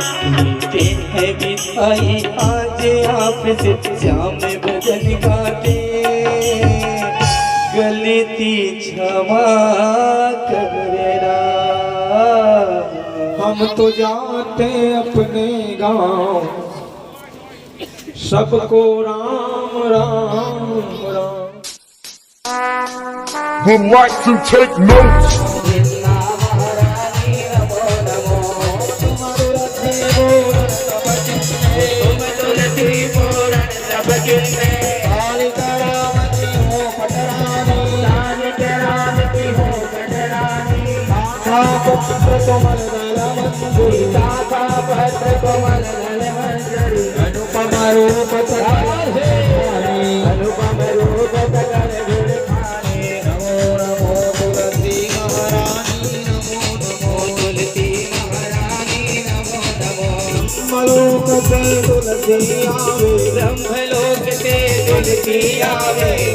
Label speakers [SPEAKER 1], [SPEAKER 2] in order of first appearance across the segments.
[SPEAKER 1] दिन है मिठाई आज आपसे श्याम भजन गाते, गलती क्षमा करना।
[SPEAKER 2] हम तो जाते अपने गांव, सबको Ram Ram Ram.
[SPEAKER 3] Would like to take notes.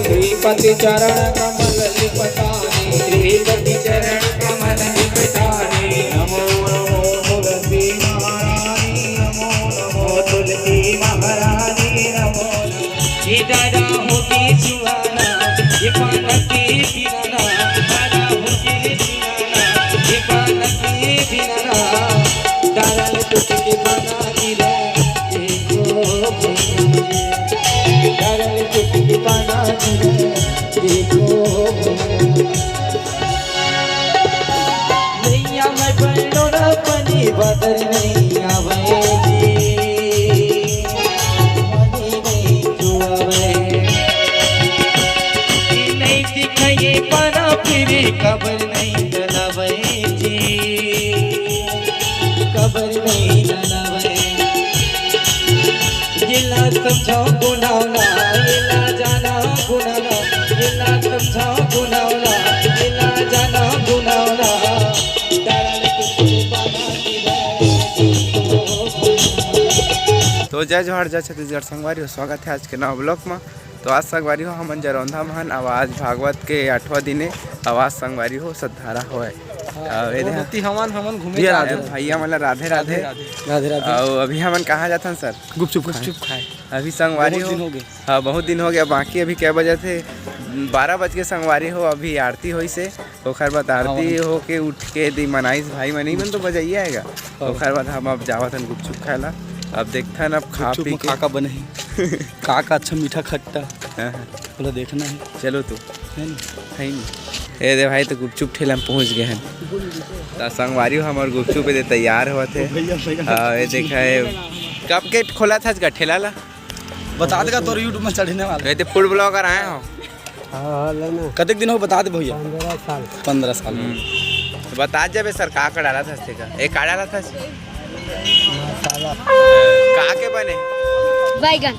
[SPEAKER 2] Shripati चरण कमल लिपटानी, श्रीपति चरण कमल लिपटानी। नमो नमो तुलसी महारानी, नमो नमो तुलसी महारानी, नमो नमो।
[SPEAKER 1] ये दादा होके सुहाना, ये पालक के बिना, दादा होके सुहाना, ये पालक के बिना, दादा तुझके बना दिले, दादा तुझके बना दिले, नैया मैं बनो न बनी बदर नैया भैली, कबर नहीं डलावे जी, कबर नहीं डलावे। जिला समझाओ गुनावना, जिला जाना गुनावना, जिला समझाओ गुनावना, जिला जाना गुनावना।
[SPEAKER 4] तो जय जोहार जय छत्तीसगढ़ संगवारी हो, स्वागत है आज के नवा ब्लॉग में। तो आज संगवारी हो हम जरौंधा महन आवाज भागवत के 8वां दिने आवाज संगवारी हो सद्धारा हो
[SPEAKER 2] हमन घूमे
[SPEAKER 4] भैया मतलब राधे राधे
[SPEAKER 2] राधे राधे।
[SPEAKER 4] और अभी हमन कहाँ जाते हैं सर?
[SPEAKER 2] गुपचुप खाए।
[SPEAKER 4] अभी संगवारी हो हाँ बहुत दिन हो गया। बाकी अभी क्या बजे थे? 12 बज के संगवारी हो। अभी आरती हुई से ओखर बाद आरती हो के उठ के दी मनाइस भाई मनी मन तो बजाइए आएगा। ओखर बाद हम अब जावत हन गुपचुप खाएला। अब देखते हैं अब खा पी के
[SPEAKER 2] काका बने काका अच्छा मीठा खट्टा बोला देखना है।
[SPEAKER 4] चलो तो है नहीं ए दे भाई तो गुपचुप ठेला में पहुंच गए हैं। तो संगवारी हो हमारे गुपचुप दे तैयार हुआ थे। ये देखा है कब के खोला था इसका ठेला ला
[SPEAKER 2] बता देगा तो यूट्यूब में चढ़ने वाला
[SPEAKER 4] ये तो फूड ब्लॉगर आए हो।
[SPEAKER 2] कतक दिन हो बता दे भैया। 15 साल
[SPEAKER 4] तो बता जब सर का डाला था इसका एक का डाला था का के बने
[SPEAKER 5] बैगन।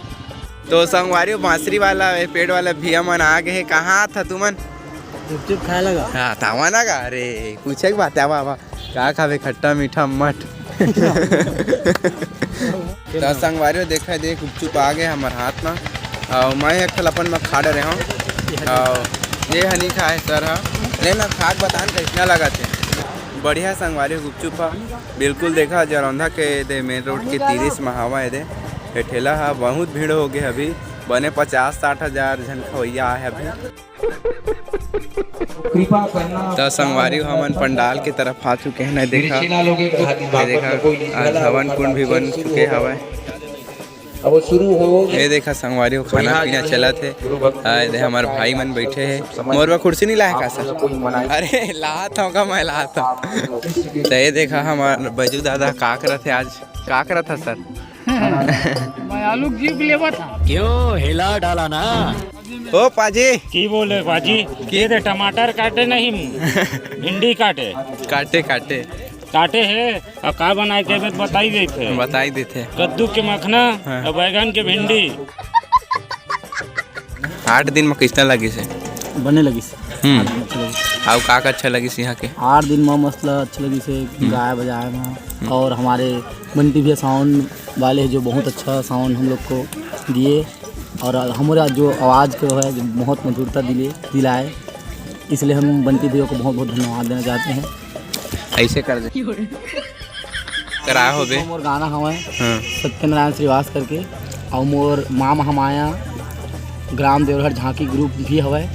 [SPEAKER 4] तो संगवारी बांसुरी वाला पेड़ वाला भैया मन आ गए। कहाँ था तुमन?
[SPEAKER 2] गुपचुप खाए लगा।
[SPEAKER 4] हाँ तावा ना का अरे पूछे की बात है वाह का खावे खट्टा मीठा मठ। तो संगवारी देखा दे गुपचुप आ गए हमारे हाथ में और मैं एक अपन में खा रहे हूँ और ये हनी खाए सर हाँ लेना खाक बतान कैसा लगा थे। बढ़िया संगवारी गुपचुप बिल्कुल देखा जरौंधा के दे मेन रोड के 30 महावा है दे ठेला है। बहुत भीड़ हो गई अभी बने 50-60 हज़ार जन खवैया है अभी। तो संगवारी हमन पंडाल की तरफ आ चुके हैं। देखा हवन कुंड भी बन चुके हवा।
[SPEAKER 2] अब शुरू हो
[SPEAKER 4] ये देखा संगवारी खाना पीना चला थे। हमारे भाई मन बैठे हैं। मोरवा कुर्सी नहीं लाया का सर? अरे ला था मैं ला था। तो ये देखा हमारे बजू दादा का करा थे आज का करा था सर?
[SPEAKER 6] मैं आलू जीप लेवा था।
[SPEAKER 7] क्यों हिला डाला ना?
[SPEAKER 4] ओ पाजी
[SPEAKER 6] की बोले पाजी के दे टमाटर काटे नहीं भिंडी काटे
[SPEAKER 4] काटे काटे
[SPEAKER 6] काटे है और का बनाए के बताई देते
[SPEAKER 4] बताई देते
[SPEAKER 6] कद्दू के मखना और बैगन के भिंडी।
[SPEAKER 4] 8 दिन में कितना लगी से
[SPEAKER 2] बने लगी से
[SPEAKER 4] आओ का अच्छा लगी से यहाँ के
[SPEAKER 2] 8 दिन में मसला अच्छा लगी से गाय बजाए में। और हमारे बंटी भैया साउंड वाले हैं जो बहुत अच्छा साउंड हम लोग को दिए और हमारा जो आवाज़ को है जो बहुत मधुरता दिलाए। इसलिए हम बंटी भैया को बहुत बहुत धन्यवाद देना चाहते हैं।
[SPEAKER 4] ऐसे कर दे कराया होबे।
[SPEAKER 2] मोर गाना हवय
[SPEAKER 4] हाँ
[SPEAKER 2] सत्यनारायण श्रीवास करके और मोर माँ महामाया ग्राम देवघर झांकी ग्रुप भी हवय।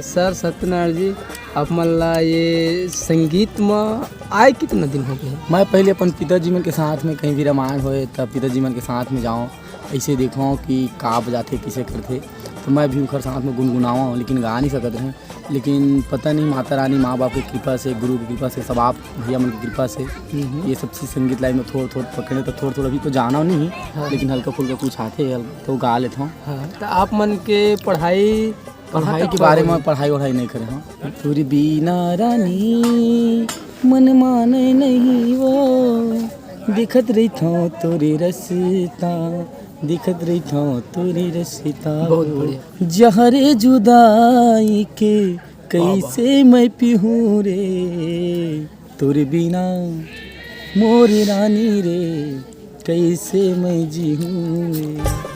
[SPEAKER 5] सर सत्यनारायण जी आप मन ला ये संगीत में आए कितना दिन हो गए?
[SPEAKER 2] मैं पहले अपन पिताजी मन के साथ में कहीं भी रामायण होए तब पिताजी मन के साथ में जाऊँ ऐसे देखो कि का बजाते किसे करते, तो मैं भी उनके साथ में गुनगुनावा हूँ लेकिन गा नहीं सकते हैं। लेकिन पता नहीं माता रानी माँ बाप की कृपा से गुरु की कृपा से सब आप भैया मन की कृपा से ये सब चीज़ संगीत लाइन में थोड़ा थोड़ा पकड़े तो थोड़ा थोड़ा अभी तो जाना नहीं
[SPEAKER 5] हाँ।
[SPEAKER 2] लेकिन हल्का फुल्का कुछ आते तो गा लेता हूँ।
[SPEAKER 5] हाँ तो आप मन के पढ़ाई
[SPEAKER 2] के बारे में पढ़ाई वढ़ाई नहीं करे हाँ। तुरी बीना रानी मन माने नहीं वो दिखत रही था तोरी रसता दिखत रही था तोरी रसता।
[SPEAKER 5] बहुत बढ़िया।
[SPEAKER 2] जहरे जुदाई के कैसे मैं पीहूँ रे तोरे बिना मोर रानी रे कैसे मैं जीहूँ रे।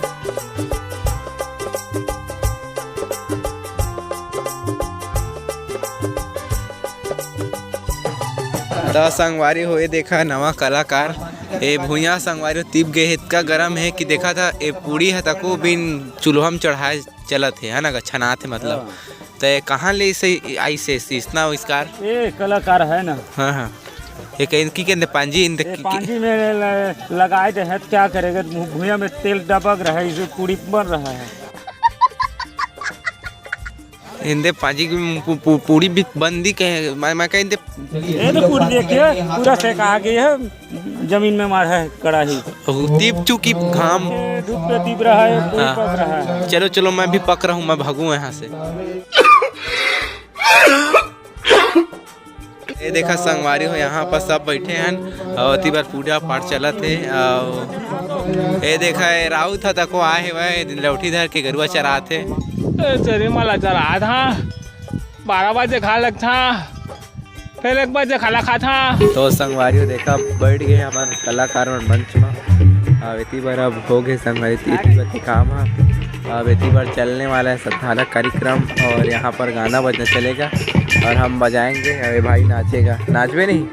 [SPEAKER 4] तो संगवारी हो ये देखा नवा कलाकार ए भूया संगवारी तिप गए इतना गरम है कि देखा था ए पूड़ी है तको बिन चूल्हा में चढ़ाए चलत है ना छनात है मतलब। तो कहाँ ले से आई से इतना आविष्कार
[SPEAKER 6] ये कलाकार है ना।
[SPEAKER 4] हाँ हाँ ये कहीं की कहते पांजी
[SPEAKER 6] पांजी में लगाए थे है तो क्या करेगा भूया में तेल डबक रहा है इसे पूड़ी बन रहा है।
[SPEAKER 4] हिंदे पांजी की पूड़ी भी बंदी कहे मैं कहीं
[SPEAKER 6] ये तो पूरी देखिए पूरा सेक आ गई है जमीन में मारा है कड़ाही
[SPEAKER 4] दीप चुकी घाम
[SPEAKER 6] धूप पे दीप रहा है पूरी
[SPEAKER 4] हाँ।
[SPEAKER 6] पक रहा है।
[SPEAKER 4] चलो चलो मैं भी पक रहा हूँ मैं भागूँ यहाँ से। ये देखा संगवारी हो यहाँ पर सब बैठे हैं और अति बार पूजा पाठ चला थे। ये देखा है राउत था तको आए हुए लौठी धर के गरुआ चरा थे
[SPEAKER 8] चरी मला चला था 12 बजे खा लग था फिर 1 बजे खाला खा था।
[SPEAKER 4] तो संगवारी देखा बैठ गए हमारे कलाकार और मंच में। अब इतनी बार अब हो गए संगवारी इतनी बार काम है। अब इतनी बार चलने वाला है सत्तारक कार्यक्रम और यहाँ पर गाना बजना चलेगा और हम बजाएंगे। अरे भाई नाचेगा नाचबे नहीं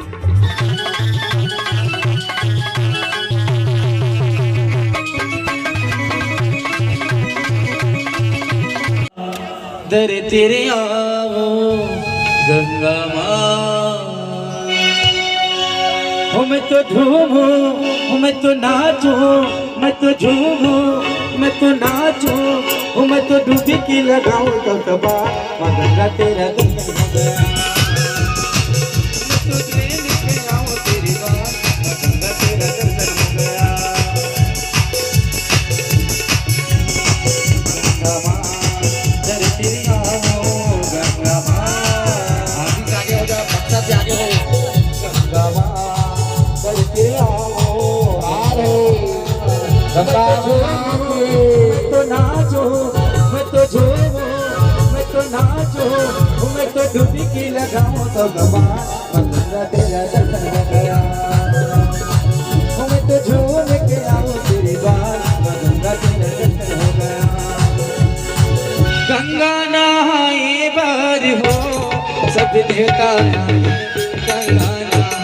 [SPEAKER 1] दर तेरे आओ गंगा माँ हो मैं तो झूमूं हो मैं तो नाचूं मैं तो झूमूं मैं तो नाचूं हो मैं तो डुबकी लगाऊं तो कबा गंगा तेरा दर्शन हो गया। मैं तो ट्रेन पे आऊं तेरी बात गंगा तेरा दर्शन हो गया। गंगा माँ दर तेरे आओ गंगा माँ आगे से आगे हो जाओ बक्सा से आगे हो गंगा माँ दर तेरे आओ आ रहे गंगा मैं तो नाचो मैं तो झूमो मैं तो नाचो मैं तो डुबकी लगाऊं तो गंगा गंगा तेरा दर्शन हो गया। मैं तो झूम के आऊं तेरी बात गंगा तेरा दर्शन हो गया। गंगा नहाए बार हो सब देवता गंगा नहाए बार हो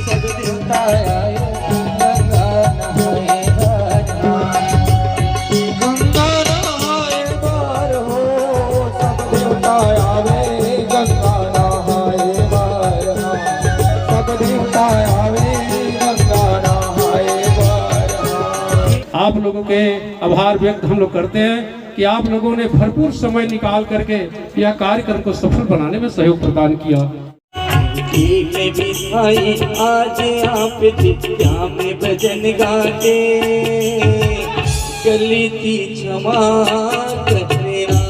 [SPEAKER 1] सब देवता आए गंगा नहाए बार हो। गंगा नहाए बार हो सब देवता आवे गंगा नहाए बार हो सब देवता आवे गंगा नहाए बार हो।
[SPEAKER 9] आप लोगों के आभार व्यक्त हम लोग करते हैं कि आप लोगों ने भरपूर समय निकाल करके यह कार्यक्रम को सफल बनाने में सहयोग प्रदान किया।
[SPEAKER 1] आज आप चिट्ठिया में भजन गाते गली की क्षमा करना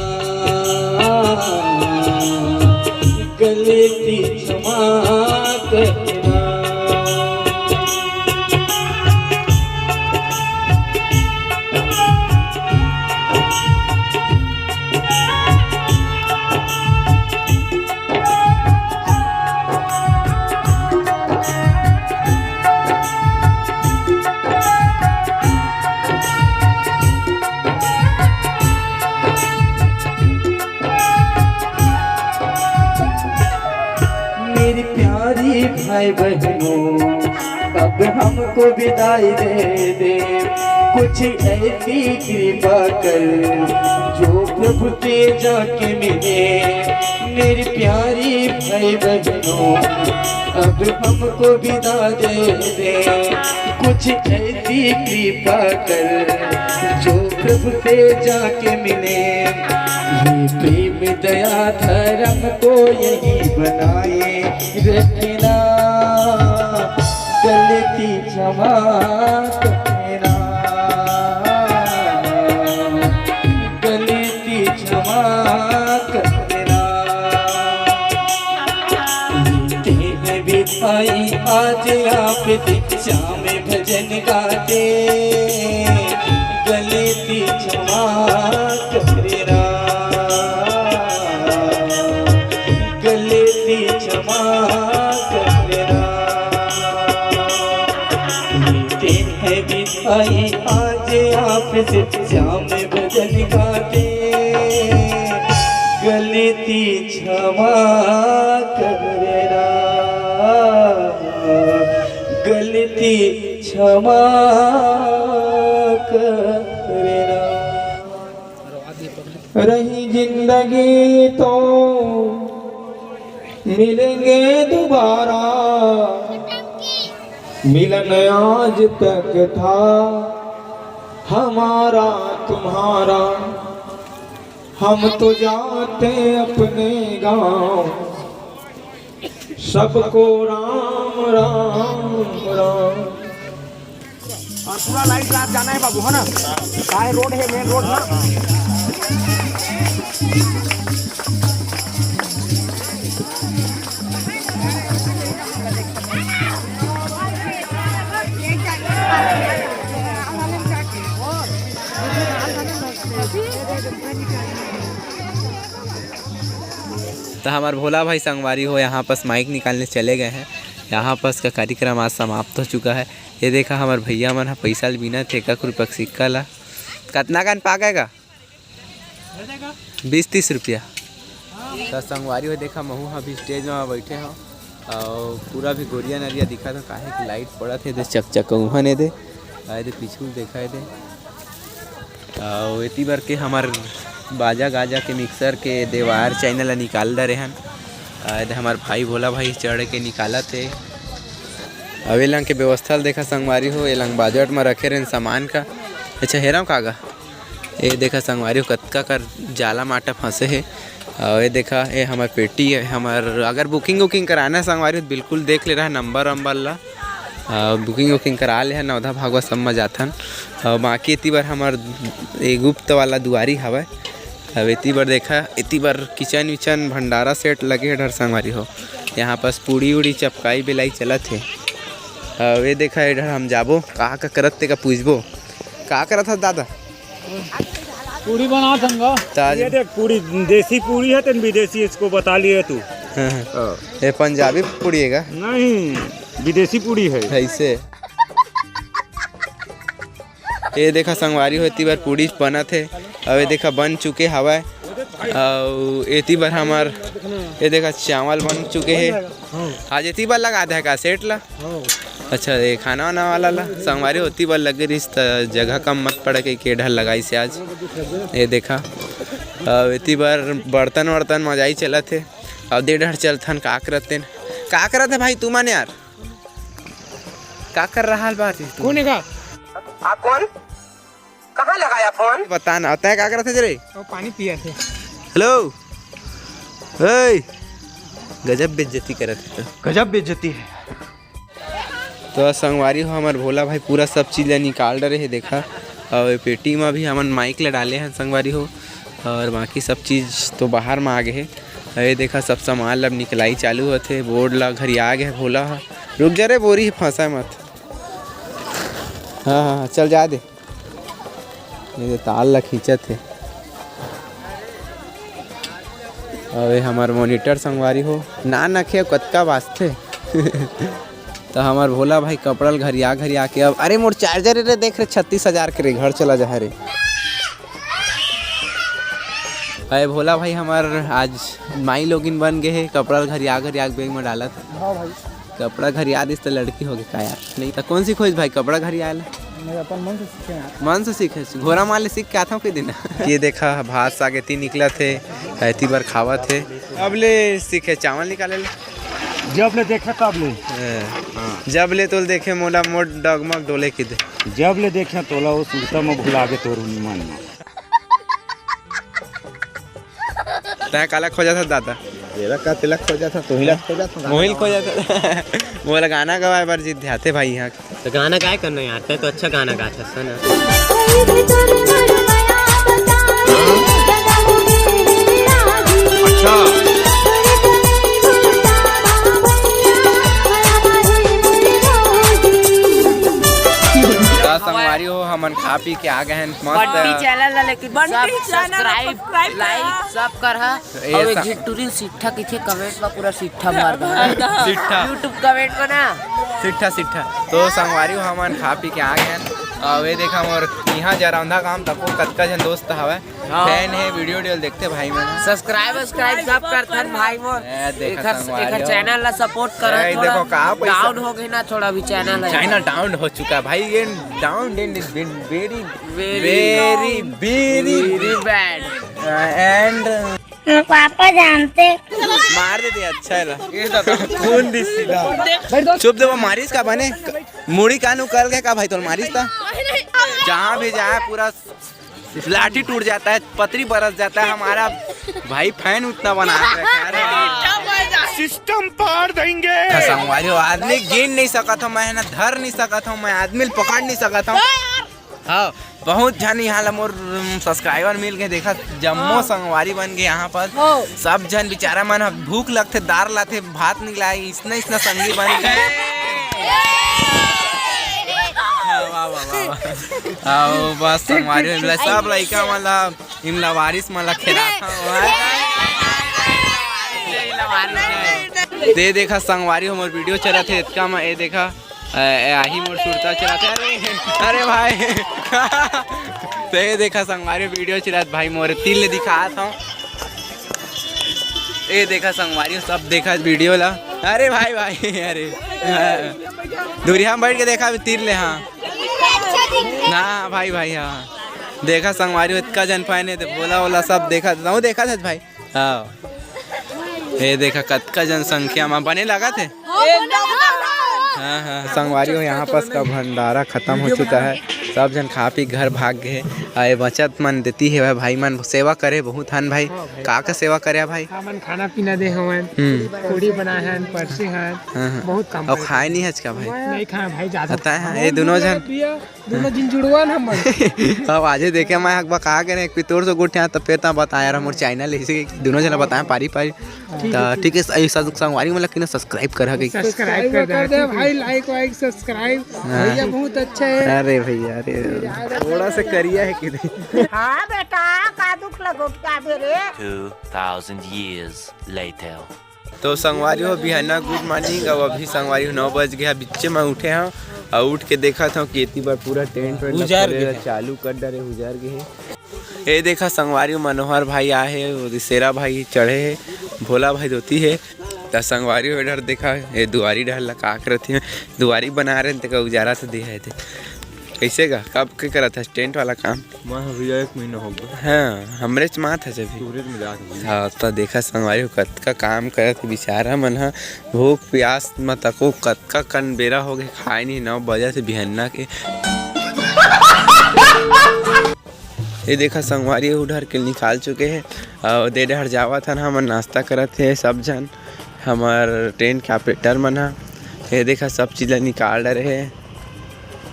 [SPEAKER 1] गली की क्षमा करना। मेरी प्यारी भाई बहनों अब हमको विदाई दे दे, कुछ ऐसी कृपा कर जो प्रभु ते जाके मिले। मेरी प्यारी भाई बहनों अब हमको विदा दे दे, कुछ ऐसी कृपा कर जो प्रभु से जाके मिले। ये प्रेम दया धर्म को यही बनाए रखना, गलती क्षमा करना, गलती क्षमा करना। बिताई आज आप दीक्षा में भजन गाते, गलती क्षमा करना, गलती क्षमा करना। दिन है बिताई आज आप दीक्षा में भजन गाते, गलती क्षमा करना, गलती क्षमा करना। रही जिंदगी तो मिलेंगे दोबारा, मिलन आज तक था हमारा तुम्हारा। हम तो जाते अपने गांव, सबको राम राम राम।
[SPEAKER 6] पूरा लाइट रात जाना है बाबू, है ना? काय रोड है, मेन रोड ना।
[SPEAKER 4] तो हमारे भोला भाई संगवारी हो यहाँ पास माइक निकालने चले गए हैं। यहाँ पास का कार्यक्रम आज समाप्त हो चुका है। ये देखा हमारे भैया मन पैसा बिना थे 1 रुपया सिक्का ला कितना कान पाकेगा 20-30 रुपया। तो संगवारी हो देखा महू हाँ भी स्टेज में बैठे हो और पूरा भी गोरिया नरिया दिखा था काहे की लाइट पड़ा थे चकचक वहाँ ने दे आए दे पीछू देखा दे और इतनी बार के हमार बाजा गाजा के मिक्सर के देवार चैनल निकाल दे रहे हैं। हमारे भाई भोला भाई चढ़ के निकाला थे। अब ये लंग के व्यवस्था देखा संगवारी हो, ये लंग बाजट में रखे रहे सामान का। अच्छा हेरा कागा ये देखा संगवारी हो कतका कर जाला माटा फंसे है। और ये देखा ये हमार पेटी है। हमार अगर बुकिंग कराना है संगवारी हो बिल्कुल देख ले रहा है नंबर ला बुकिंग करा ले है नौधा भागवत सब में जाथन। और बाकी इतनी बार हमार गुप्त वाला दुआरी हवा। अब इतनी बार देखा इतनी बार किचन विचन भंडारा सेट लगे है डर संगवारी हो। यहाँ पास पूड़ी उड़ी चपकाई बेलाई चलत है। अब ये देखा इधर हम जाबो कहाँ का करत ते का पूछबो का करत है दादा
[SPEAKER 6] पूरी बना संगा। ये देख पूरी देसी पूरी है तो विदेशी इसको बता लिए तू।
[SPEAKER 4] ये पंजाबी पूड़ी है
[SPEAKER 6] नहीं विदेशी पूड़ी है
[SPEAKER 4] ऐसे। ये देखा संगवारी हो इतनी बार पूड़ी बना थे। अब ये देखा बन चुके हवा। और इतनी बार हमार ये देखा चावल बन चुके हैं। आज इतनी बार लगा था का सेट ला। अच्छा ये खाना वाना वाला ला संगवारी होती बार लग रही जगह कम मत पड़ के केढ़ा लगाई से आज। ये देखा अब इतनी बार बर्तन वर्तन मजाई चला थे। अब दे डर चलथन का करते भाई तू माने यार का कर रहा बात
[SPEAKER 6] कौन है
[SPEAKER 4] आप कौन कहाँ लगाया फोन बताना होता है क्या करते थे रे
[SPEAKER 6] पानी पिया थे।
[SPEAKER 4] हेलो हे गजब बेइज्जती करते
[SPEAKER 6] गजब बेइज्जती है।
[SPEAKER 4] तो संगवारी हो हमार भोला भाई पूरा सब चीज़ निकाल रहे है देखा। और पेटी में भी हमन माइक ला डाले हैं संगवारी हो। और बाकी सब चीज़ तो बाहर में आ गए है। ये देखा सब सामान लब निकलाई चालू होते बोर्ड ला घरी आ गए भोला हा रुक जा रे बोरी फंसा मत। हाँ हाँ चल जा दे ये ताल ला खींचत थे। और ये हमार मॉनिटर संगवारी हो ना नखे कतका वास्ते तो हमार भोला भाई कपड़ल घरिया के अब अरे मोर चार्जर रे देख रे 36,000 के रे घर चला जा रे। अरे भोला भाई हमार आज माई लोगिन बन गए है कपड़ा घरिया बैग में डाला था।
[SPEAKER 6] हाँ भाई
[SPEAKER 4] कपड़ा घर याद इस तो लड़की होगी का यार नहीं तो कौन सी खोज भाई कपड़ा घर आया
[SPEAKER 5] अपन मन से सीखे
[SPEAKER 4] मन से सीखे घोड़ा माले सीख के आता हूँ कोई दिन ये देखा भात साग एती निकला थे ऐती बार खावा थे अब ले सीखे चावल निकाले ले
[SPEAKER 6] जब ले देखे तब ले
[SPEAKER 4] जब ले तो देखे मोला मोट डगमग डोले की दे
[SPEAKER 6] जब ले देखे तोला वो सुरता में भुला के तोर मन में
[SPEAKER 4] तय काला खोजा था दादा
[SPEAKER 10] तेरा का तिलक खोजा था तो हिलक खोजा था
[SPEAKER 4] मोहिल खोजा था बोला गाना गवाए बार जीत ध्याते भाई यहाँ
[SPEAKER 7] तो गाना गाय करना यार ते तो अच्छा गाना गाता है ना
[SPEAKER 4] संगवारी हो हमन खा पी के आ गए हैं
[SPEAKER 11] बंटी चैनल लेकिन सब्सक्राइब लाइक सब कर हा और जिटूरी सिट्ठा किथे कमेंट में पूरा सिट्ठा मार दो
[SPEAKER 4] सिट्ठा
[SPEAKER 11] YouTube कमेंट में ना
[SPEAKER 4] सिट्ठा तो संगवारी हो हमन खा पी के आ गए हैं और वे देखा मोर यहाँ जरौंधा काम तको कतका जन दोस्त हवे फैन है वीडियो देखते भाई मन
[SPEAKER 11] सब्सक्राइब सब करथन भाई मोर एकर चैनल ला सपोर्ट कर
[SPEAKER 4] देखो का
[SPEAKER 11] डाउन हो गई ना थोड़ा भी चैनल
[SPEAKER 4] डाउन हो चुका भाई ये डाउन वेरी
[SPEAKER 11] बैड
[SPEAKER 4] एंड
[SPEAKER 12] पापा जानते
[SPEAKER 4] मार देते अच्छा है खून दिस चुप दे मारिस का बने मुड़ी कानू कर के का भाई तो मारिस था जहाँ भी जाए पूरा लाठी टूट जाता है पतरी बरस जाता है हमारा भाई फैन उतना बना
[SPEAKER 6] सिस्टम पार देंगे
[SPEAKER 4] संगवारी आदमी गिन नहीं सकता हूँ मैं ना धर नहीं सकता हूँ मैं आदमी पकड़ नहीं सकता हूँ हाँ बहुत जन यहाँ मोर सब्सक्राइबर मिल के देखा जम्मो संगवारी बन गए यहाँ पर सब जन बेचारा मन भूख लगते दार लाते भात निकलाई इतना संगी बन गए बस संगवारी सब लड़का मतलब इमला वारिस मला खेला दे देखा संगवारी हमर वीडियो चला थे इतना मैं ये देखा आही मोर सुरता चला थे अरे भाई तो ये देखा संगवारी वीडियो चला भाई मोर तिल दिखा था ये देखा संगवारी सब देखा वीडियो ला अरे भाई अरे दूरिया में बैठ के देखा तीर ले हाँ ना भाई हाँ देखा संगवारी इतना जन पाए तो बोला सब देखा था देखा था भाई हाँ ये देखा कतका जनसंख्या में बने लगा थे हाँ संगवारी हो यहाँ पास का भंडारा खत्म हो चुका है सब जन खा पी घर भाग गए आए बचत मन देती है भाई मन सेवा करे बहुत हन भाई का सेवा करे भाई
[SPEAKER 5] मन खाना पीना दे हवन पूरी बनाए हैं परसी हैं बहुत काम
[SPEAKER 4] और खाए नहीं है का भाई
[SPEAKER 5] नहीं खाए भाई ज्यादा
[SPEAKER 4] है ये दोनों
[SPEAKER 5] जन जुड़वान हम
[SPEAKER 4] अब आज देखे मैं एक बार कहा करे पितौर से गुठे तब फिर बताया रहा मोर चैनल ऐसे दोनों जन बताए पारी ठीक है संगवारी मतलब कि सब्सक्राइब
[SPEAKER 5] कर दे भाई लाइक वाइक सब्सक्राइब भैया बहुत अच्छा है
[SPEAKER 4] अरे भैया अरे थोड़ा सा करिया है कि
[SPEAKER 12] हाँ बेटा का दुख लगो क्या बेरे
[SPEAKER 7] 2000 years later
[SPEAKER 4] तो संगवारी हो बिहाना गुड मॉर्निंग अब अभी संगवारी हो 9 बज गया बिच्चे में उठे हैं और उठ के देखा था कि इतनी बार पूरा टेंट चालू कर डरे गुजार गए ये देखा संगवारी मनोहर भाई आए है रिसेरा भाई चढ़े है भोला भाई धोती है तो संगवारी हो इधर देखा ये दुआरी डर लगा कर रही दुआरी बना रहे थे उजारा से दे रहे थे कैसे का कब के करा था टेंट वाला काम
[SPEAKER 10] भैया 1 महीना हो गया
[SPEAKER 4] हाँ हमरे च माँ था जब हाँ तो देखा संगवारी हो कतका काम करे थे बेचारा मन हा भूख प्यास में तको कतका कन बेरा हो गए खाए नहीं 9 बजे से बिहन्ना के ये देखा संगवारी उधर के निकाल चुके हैं और दे डर जावा था ना हम नाश्ता करत थे सब जन हमार ट्रेन के ऑपरेटर मन हा ये देखा सब चीज़ निकाल रहे हैं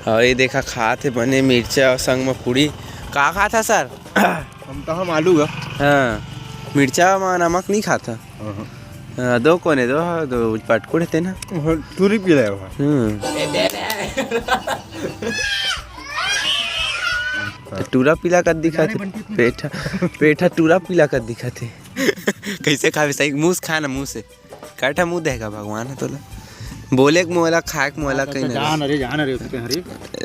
[SPEAKER 4] और ये देखा खाते बने मिर्चा और संग में पूड़ी का खा था सर
[SPEAKER 10] हम आलू का
[SPEAKER 4] हाँ मिर्चा में नमक नहीं खाता दो कोने दो पटकुड़ थे ना
[SPEAKER 10] टूरी पी रहे
[SPEAKER 4] टूरा पीला कर दिखा थे पेठा टूरा पीला कर दिखा थे कैसे खावे सही मुँह से खाना मुँह से काटा मुँह देगा भगवान है तोला बोले के मोला खाए के मोला कहीं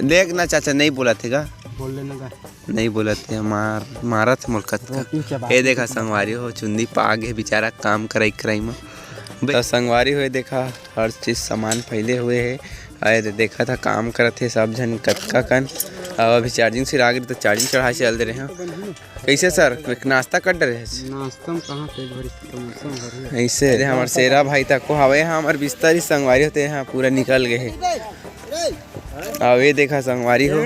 [SPEAKER 4] देख ना चाचा नहीं बोला थे का नहीं बोला थे मारा थे मुल्कत का ये देखा संगवारी हो चुंदी पागे बेचारा काम कराई में तो संगवारी हुए देखा हर चीज़ सामान फैले हुए है और देखा था काम करत है सब जन कतका कन। और अभी चार्जिंग से आ गई तो चार्जिंग चढ़ा चल दे रहे हैं। कैसे सर नाश्ता कर रहे हैं?
[SPEAKER 5] नाश्ता में कहाँ पे भरी
[SPEAKER 4] ऐसे हमारे शेरा भाई तक को हवे यहाँ हमारे बिस्तर ही संगवारी होते हैं पूरा निकल गए है। अब ये देखा संगवारी हो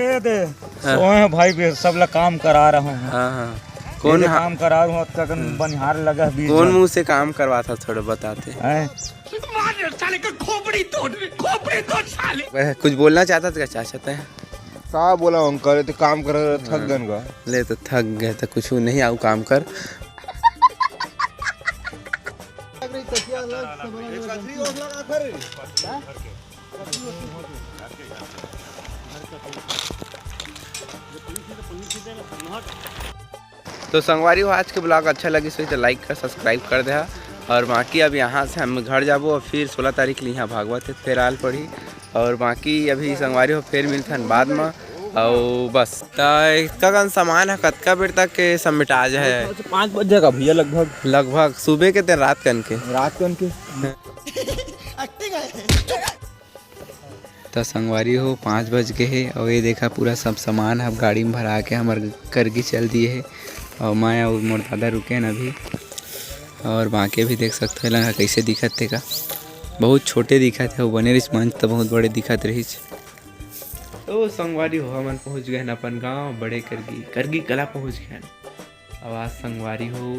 [SPEAKER 6] हाँ। भाई सब लोग काम करा रहा हूँ।
[SPEAKER 4] हाँ कौन
[SPEAKER 6] काम करा रहा हूँ बनिहार लगा
[SPEAKER 4] कौन मुँह से काम करवा था थोड़ा बताते। कुछ बोलना चाहता था क्या चाहते हैं?
[SPEAKER 10] का बोला अंकल तो काम कर थक गन का
[SPEAKER 4] ले तो थक गए तो कुछ नहीं आऊ काम कर। तो संगवारी हो आज के ब्लॉग अच्छा लगी तो लाइक कर सब्सक्राइब कर दे। और बाकी अब यहाँ से हम घर जाबो और फिर 16 तारीख के लिए यहाँ भागवत है फिर आल पड़ी। और बाकी अभी संगवारी हो फिर मिलता बाद में और बस इसका कौन सामान है कतका बेर तक के समिटा जाए
[SPEAKER 10] 5 बजे का भैया
[SPEAKER 4] लगभग सुबह के दिन रात कन के तो संगवारी हो 5 बज गए है और ये देखा पूरा सब सामान अब गाड़ी में भरा के हमारे करगी चल दिए है। और मैं और मोर दादा रुके हैं अभी और बाकी भी देख सकते हैं लगा कैसे दिखत थे का बहुत छोटे दिखत है वो बने रही मंच तो बहुत बड़े दिखत रही। तो संगवारी हो हमन पहुँच गए अपन गांव बड़े करगी कला पहुँच गए। अब आज संगवारी हो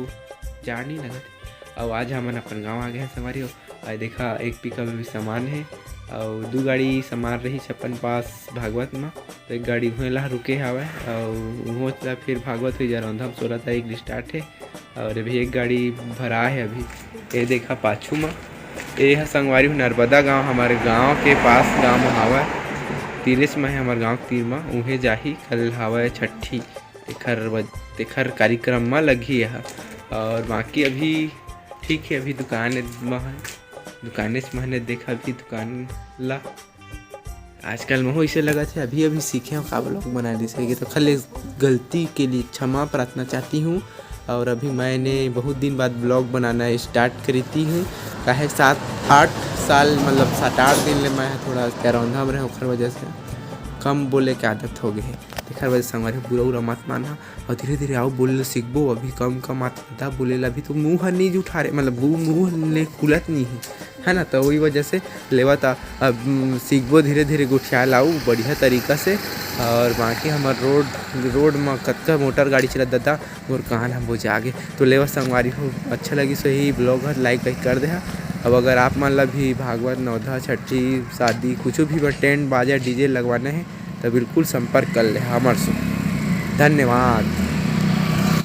[SPEAKER 4] जान नहीं लगा अब आज हमन अपन गांव आ गए हैं संगवारी हो। आज देखा एक पिकअप भी सामान है और 2 गाड़ी सामान रही अपन पास भागवत में तो एक गाड़ी हुएला रुके हवा और फिर भागवत हुई जा रहा 16 तारीख स्टार्ट है। और अभी एक गाड़ी भरा है अभी ये देखा पाछू में ये है संगवारी हो नर्मदा गांव हमारे गांव के पास गांव में हवा तीरस में है हमारे गांव के तीर में उहे जाही कल हवा छठी तेखर कार्यक्रम में लगी है। और बाकी अभी ठीक है अभी दुकान से मैंने देखा अभी दुकान ला आजकल में हो इसे लगा था अभी सीखे हो का ब्लॉग बना ली सही तो खाली गलती के लिए क्षमा प्रार्थना चाहती हूँ। और अभी मैंने बहुत दिन बाद ब्लॉग बनाना स्टार्ट करी थी हूँ काहे 7-8 साल मतलब 7-8 दिन ले मैं थोड़ा कैरौंधा में रहे उखर वजह से कम बोले के आदत हो गई है तेखर वजह से हमारे पूरा मत माना और धीरे धीरे आओ बोले सीखबो अभी कम आता बोले अभी तो मुँह नहीं उठा रहे मतलब मुँह ने खुलत नहीं है ना तो वही वजह से लेवा था अब सीखबो धीरे धीरे गुठिया लाऊ बढ़िया तरीका से। और बाकी हमार रोड में कतका मोटर गाड़ी चला दादा और कहाँ हम वो जागे तो लेवा संगवारी हो अच्छा लगी सो ही ब्लॉग लाइक कर दे। अब अगर आप मान ला भी भागवत नौधा छठी शादी कुछ भी टेंट बाजा डीजे लगवाना है तो बिल्कुल संपर्क कर ले हमारे से। धन्यवाद।